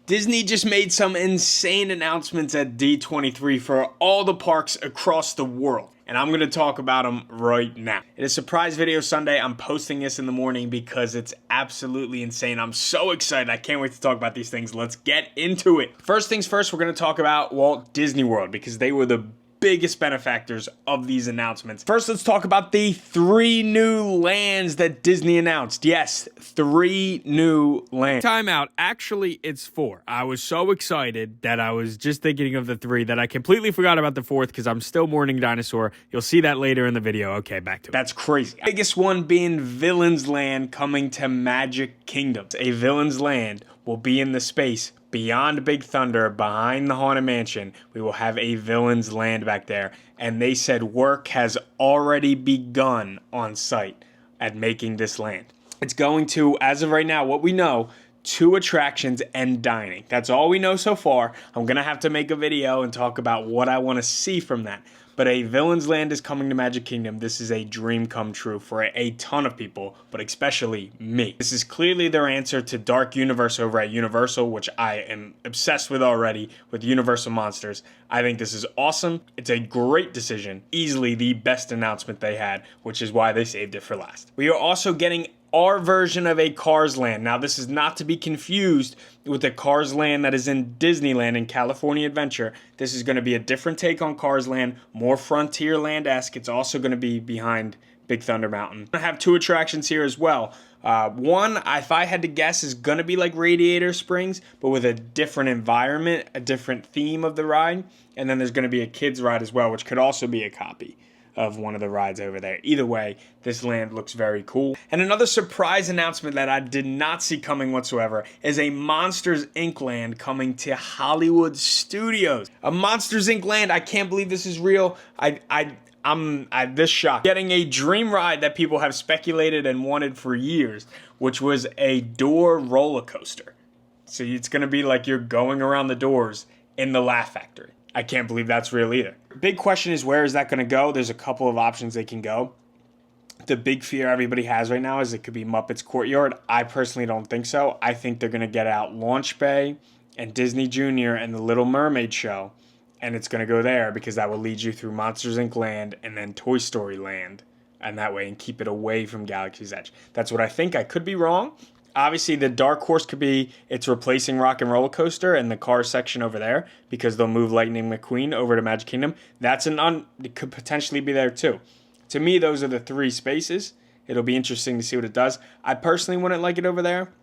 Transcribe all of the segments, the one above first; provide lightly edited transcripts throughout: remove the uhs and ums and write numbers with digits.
Disney just made some insane announcements at D23 for all the parks across the world, and I'm going to talk about them right now. It is Surprise Video Sunday. I'm posting this in the morning because it's absolutely insane. I'm so excited. I can't wait to talk about these things. Let's get into it. First things first, we're going to talk about Walt Disney World because they were the biggest benefactors of these announcements. First, let's talk about the 3 new lands that Disney announced. Yes, 3 new lands. Time out. Actually, it's 4. I was so excited that I was just thinking of the 3 that I completely forgot about the 4th because I'm still mourning Dinosaur. You'll see that later in the video. Okay, back to it. That's crazy. Biggest one being Villain's Land coming to Magic Kingdom. A Villain's Land will be in the space beyond Big Thunder, behind the Haunted Mansion. We will have a Villain's Land back there. And they said work has already begun on site at making this land. It's going to, as of right now, what we know, 2 attractions and dining. That's all we know so far. I'm going to have to make a video and talk about what I want to see from that. But a Villain's Land is coming to Magic Kingdom. This is a dream come true for a ton of people, but especially me. This is clearly their answer to Dark Universe over at Universal, which I am obsessed with already with Universal Monsters. I think this is awesome. It's a great decision. Easily the best announcement they had, which is why they saved it for last. We are also getting our version of a Cars Land. Now, this is not to be confused with the Cars Land that is in Disneyland in California Adventure. This is going to be a different take on Cars Land, more Frontierland-esque. It's also going to be behind Big Thunder Mountain. I have 2 attractions here as well. One, if I had to guess, is going to be like Radiator Springs, but with a different environment, a different theme of the ride. And then there's going to be a kids ride as well, which could also be a copy of one of the rides over there. Either way, this land looks very cool. And another surprise announcement that I did not see coming whatsoever is a Monsters Inc. land coming to Hollywood Studios. A Monsters Inc. land. I can't believe this is real. I'm this shocked. Getting a dream ride that people have speculated and wanted for years, which was a door roller coaster. So it's gonna be like you're going around the doors in the Laugh Factory. I can't believe that's real either. Big question is, where is that going to go? There's a couple of options they can go. The big fear everybody has right now is it could be Muppets Courtyard. I personally don't think so. I think they're going to get out Launch Bay and Disney Junior and the Little Mermaid show, and it's going to go there because that will lead you through Monsters Inc. Land and then Toy Story Land, and that way and keep it away from Galaxy's Edge. That's what I think. I could be wrong. Obviously, the dark horse could be it's replacing Rock and Roller Coaster and the car section over there because they'll move Lightning McQueen over to Magic Kingdom. It could potentially be there too. To me, those are the 3 spaces. It'll be interesting to see what it does. I personally wouldn't like it over there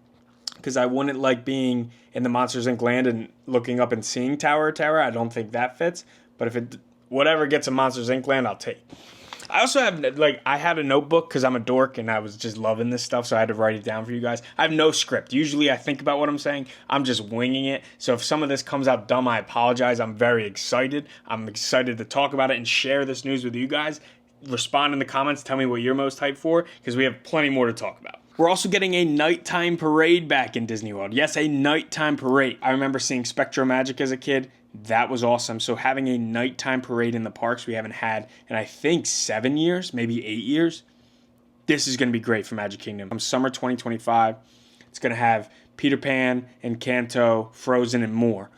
because I wouldn't like being in the Monsters Inc. land and looking up and seeing Tower of Terror. I don't think that fits. But if whatever gets a Monsters Inc. land, I'll take. I also have, I had a notebook because I'm a dork and I was just loving this stuff, so I had to write it down for you guys. I have no script. Usually I think about what I'm saying. I'm just winging it. So if some of this comes out dumb, I apologize. I'm very excited. I'm excited to talk about it and share this news with you guys. Respond in the comments. Tell me what you're most hyped for because we have plenty more to talk about. We're also getting a nighttime parade back in Disney World. Yes, a nighttime parade. I remember seeing Spectro Magic as a kid. That was awesome. So having a nighttime parade in the parks we haven't had in I think 7 years, maybe 8 years. This is going to be great for Magic Kingdom. From summer 2025, it's going to have Peter Pan, Encanto, Frozen, and more.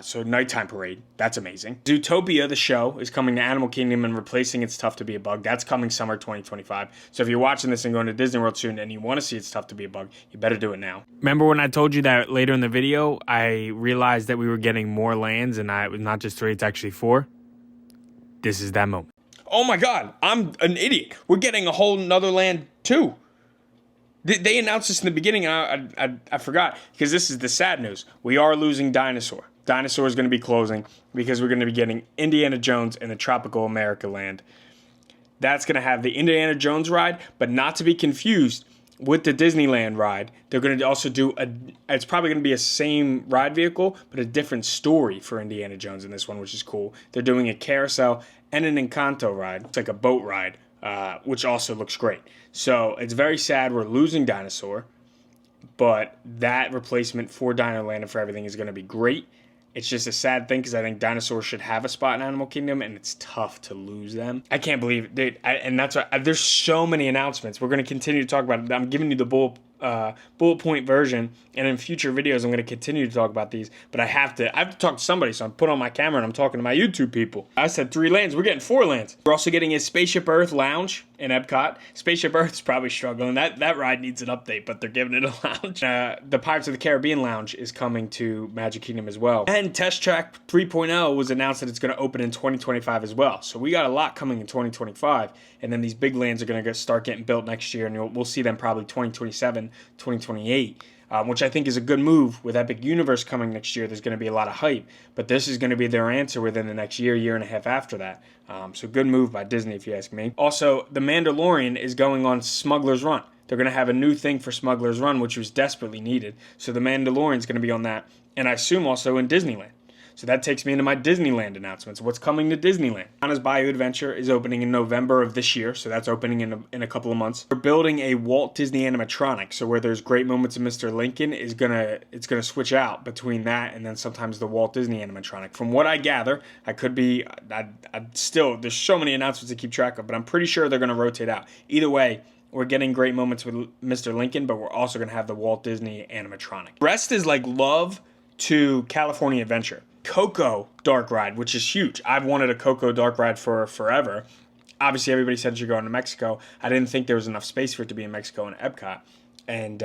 So nighttime parade, that's amazing. Zootopia, the show, is coming to Animal Kingdom and replacing It's Tough to Be a Bug. That's coming summer 2025. So if you're watching this and going to Disney World soon and you want to see It's Tough to Be a Bug, you better do it now. Remember when I told you that later in the video, I realized that we were getting more lands and it was not just 3, it's actually 4? This is that moment. Oh my God, I'm an idiot. We're getting a whole nother land too. They announced this in the beginning and I forgot because this is the sad news. We are losing Dinosaur. Dinosaur is going to be closing because we're going to be getting Indiana Jones and the Tropical America Land. That's going to have the Indiana Jones ride, but not to be confused with the Disneyland ride. They're going to also do it's probably going to be a same ride vehicle, but a different story for Indiana Jones in this one, which is cool. They're doing a carousel and an Encanto ride. It's like a boat ride, which also looks great. So it's very sad we're losing Dinosaur, but that replacement for Dino Land and for everything is going to be great. It's just a sad thing because I think dinosaurs should have a spot in Animal Kingdom, and it's tough to lose them. I can't believe it, dude. And that's why there's so many announcements. We're going to continue to talk about it. I'm giving you the bullet point version, and in future videos I'm going to continue to talk about these, but I have to talk to somebody, so I'm put on my camera and I'm talking to my YouTube people. I said 3 lands, we're getting 4 lands. We're also getting a Spaceship Earth lounge in Epcot. Spaceship Earth's probably struggling. That ride needs an update, but they're giving it a lounge. The Pirates of the Caribbean lounge is coming to Magic Kingdom as well. And Test Track 3.0 was announced that it's going to open in 2025 as well. So we got a lot coming in 2025, and then these big lands are going to start getting built next year, and we'll see them probably 2027, 2028. Which I think is a good move. With Epic Universe coming next year, there's going to be a lot of hype, but this is going to be their answer within the next year and a half after that. So good move by Disney, if you ask me. Also, The Mandalorian is going on Smuggler's Run. They're going to have a new thing for Smuggler's Run, which was desperately needed. So The Mandalorian is going to be on that, and I assume also in Disneyland. So that takes me into my Disneyland announcements. What's coming to Disneyland? Tiana's Bayou Adventure is opening in November of this year, so that's opening in a couple of months. We're building a Walt Disney animatronic, so where there's Great Moments of Mr. Lincoln, it's gonna switch out between that and then sometimes the Walt Disney animatronic. From what I gather, there's so many announcements to keep track of, but I'm pretty sure they're gonna rotate out. Either way, we're getting Great Moments with Mr. Lincoln, but we're also gonna have the Walt Disney animatronic. Rest is like Love to California Adventure. Coco Dark Ride, which is huge. I've wanted a Coco Dark Ride for forever. Obviously, everybody said you're going to Mexico. I didn't think there was enough space for it to be in Mexico and Epcot. And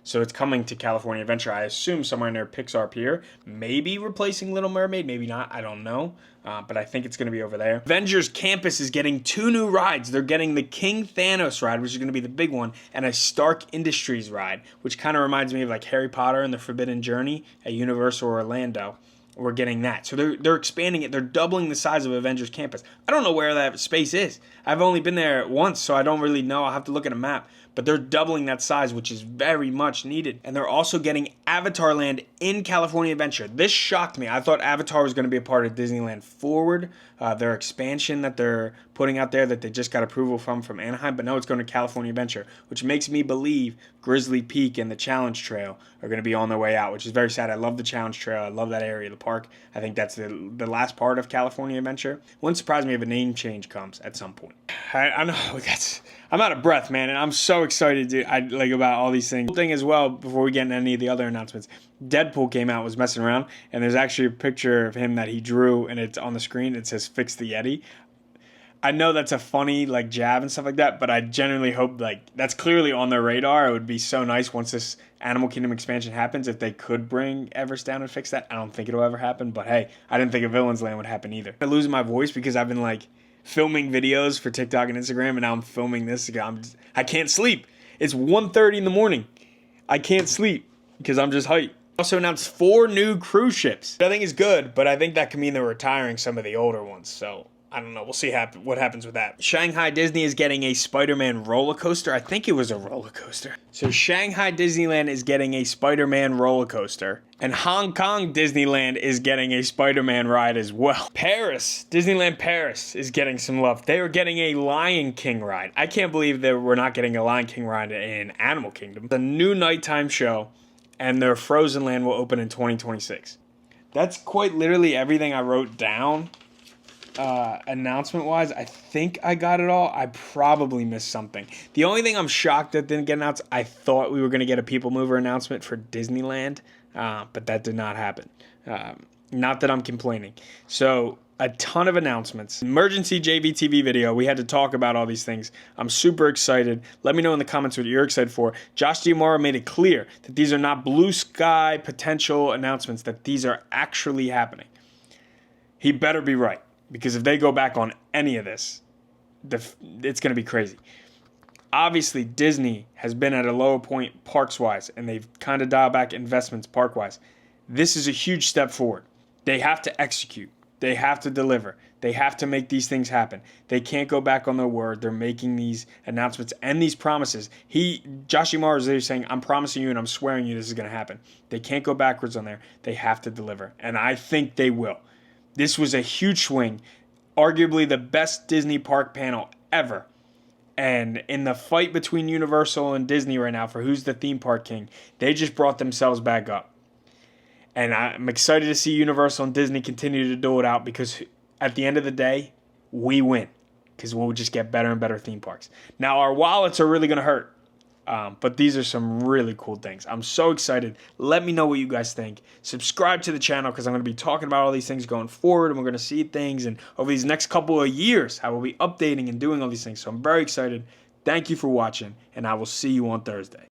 so it's coming to California Adventure. I assume somewhere near Pixar Pier. Maybe replacing Little Mermaid, maybe not. I don't know. But I think it's going to be over there. Avengers Campus is getting 2 new rides. They're getting the King Thanos ride, which is going to be the big one, and a Stark Industries ride, which kind of reminds me of like Harry Potter and the Forbidden Journey at Universal Orlando. We're getting that. So they're expanding it. They're doubling the size of Avengers Campus. I don't know where that space is. I've only been there once, so I don't really know. I'll have to look at a map. But they're doubling that size, which is very much needed. And they're also getting Avatar Land in California Adventure. This shocked me. I thought Avatar was going to be a part of Disneyland Forward, their expansion that they're putting out there that they just got approval from Anaheim. But no, it's going to California Adventure, which makes me believe Grizzly Peak and the Challenge Trail are going to be on their way out, which is very sad. I love the Challenge Trail. I love that area of the park. I think that's the last part of California Adventure. Wouldn't surprise me if a name change comes at some point. I know I'm out of breath, man, and I'm so excited about all these things. Thing as well, before we get into any of the other announcements, Deadpool came out, was messing around, and there's actually a picture of him that he drew, and it's on the screen. It says "Fix the Yeti." I know that's a funny jab and stuff like that, but I genuinely hope that's clearly on their radar. It would be so nice once this Animal Kingdom expansion happens if they could bring Everest down and fix that. I don't think it'll ever happen, but hey, I didn't think a Villains Land would happen either. I'm losing my voice because I've been filming videos for TikTok and Instagram, and now I'm filming this. I can't sleep. It's 1:30 in the morning. I can't sleep because I'm just hyped. Also announced 4 new cruise ships. I think is good, but I think that could mean they're retiring some of the older ones. So I don't know. We'll see what happens with that. Shanghai Disney is getting a Spider-Man roller coaster. I think it was a roller coaster. So Shanghai Disneyland is getting a Spider-Man roller coaster. And Hong Kong Disneyland is getting a Spider-Man ride as well. Disneyland Paris is getting some love. They are getting a Lion King ride. I can't believe that we're not getting a Lion King ride in Animal Kingdom. The new nighttime show, and their Frozen Land will open in 2026. That's quite literally everything I wrote down. Announcement-wise, I think I got it all. I probably missed something. The only thing I'm shocked that didn't get announced, I thought we were going to get a People Mover announcement for Disneyland, but that did not happen. Not that I'm complaining. So, a ton of announcements. Emergency JVTV video. We had to talk about all these things. I'm super excited. Let me know in the comments what you're excited for. Josh D'Amaro made it clear that these are not blue sky potential announcements, that these are actually happening. He better be right. Because if they go back on any of this, it's going to be crazy. Obviously, Disney has been at a lower point parks-wise, and they've kind of dialed back investments park-wise. This is a huge step forward. They have to execute. They have to deliver. They have to make these things happen. They can't go back on their word. They're making these announcements and these promises. Josh D'Amaro is there saying, I'm promising you and I'm swearing you this is going to happen. They can't go backwards on there. They have to deliver. And I think they will. This was a huge swing, arguably the best Disney park panel ever. And in the fight between Universal and Disney right now for who's the theme park king, they just brought themselves back up. And I'm excited to see Universal and Disney continue to do it out because at the end of the day, we win because we'll just get better and better theme parks. Now, our wallets are really going to hurt. But these are some really cool things. I'm so excited. Let me know what you guys think. Subscribe to the channel because I'm going to be talking about all these things going forward, and we're going to see things and over these next couple of years how we'll be updating and doing all these things. So I'm very excited. Thank you for watching, and I will see you on Thursday.